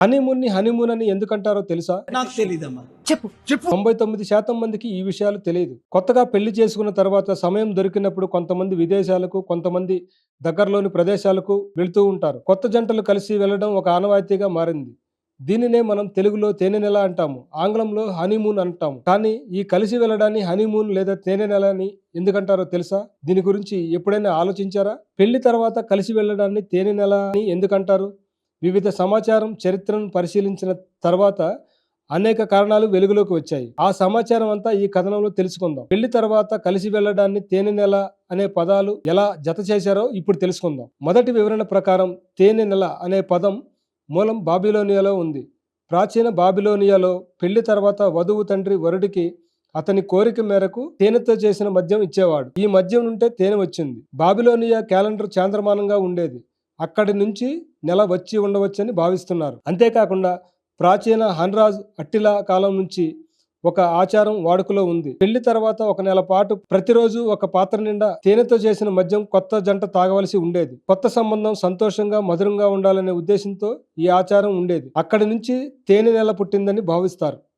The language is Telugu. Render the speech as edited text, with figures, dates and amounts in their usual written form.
హనీమూన్ ని హనీమూన్ అని ఎందుకంటారో తెలుసా? నాకు తెలీదమ్మా. చెప్పు. 99% మందికి ఈ విషయాలు తెలియదు. కొత్తగా పెళ్లి చేసుకున్న తర్వాత సమయం దొరికినప్పుడు కొంతమంది విదేశాలకు, కొంతమంది దగ్గరలోని ప్రదేశాలకు వెళ్తూ ఉంటారు. కొత్త జంటలు కలిసి వెళ్ళడం ఒక ఆనవాయితీగా మారింది. దీనినే మనం తెలుగులో తేనె నెల అంటాము, ఆంగ్లంలో హనీమూన్ అంటాము. కానీ ఈ కలిసి వెళ్ళడాన్ని హనీమూన్ లేదా తేనె నెల అని ఎందుకంటారో తెలుసా? దీని గురించి ఎప్పుడైనా ఆలోచించారా? పెళ్లి తర్వాత కలిసి వెళ్ళడాన్ని తేనె నెల అని ఎందుకంటారు? వివిధ సమాచారం, చరిత్రను పరిశీలించిన తర్వాత అనేక కారణాలు వెలుగులోకి వచ్చాయి. ఆ సమాచారం అంతా ఈ కథనంలో తెలుసుకుందాం. పెళ్లి తర్వాత కలిసి వెళ్ళడాన్ని తేనె నెల అనే పదాలు ఎలా జత చేశారో ఇప్పుడు తెలుసుకుందాం. మొదటి వివరణ ప్రకారం తేనె నెల అనే పదం మూలం బాబిలోనియాలో ఉంది. ప్రాచీన బాబిలోనియాలో పెళ్లి తర్వాత వధువు తండ్రి వరుడికి అతని కోరిక మేరకు తేనెతో చేసిన మద్యం ఇచ్చేవాడు. ఈ మద్యం నుంటే తేనె వచ్చింది. బాబిలోనియా క్యాలెండర్ చాంద్రమానంగా ఉండేది. అక్కడి నుంచి నెల వచ్చి ఉండవచ్చని భావిస్తున్నారు. అంతేకాకుండా ప్రాచీన హన్రాజ్ అట్టిలా కాలం నుంచి ఒక ఆచారం వాడుకలో ఉంది. పెళ్లి తర్వాత ఒక నెల పాటు ప్రతిరోజు ఒక పాత్ర నిండా తేనెతో చేసిన మద్యం కొత్త జంట తాగవలసి ఉండేది. కొత్త సంబంధం సంతోషంగా మధురంగా ఉండాలనే ఉద్దేశంతో ఈ ఆచారం ఉండేది. అక్కడి నుంచి తేనె నెల పుట్టిందని భావిస్తారు.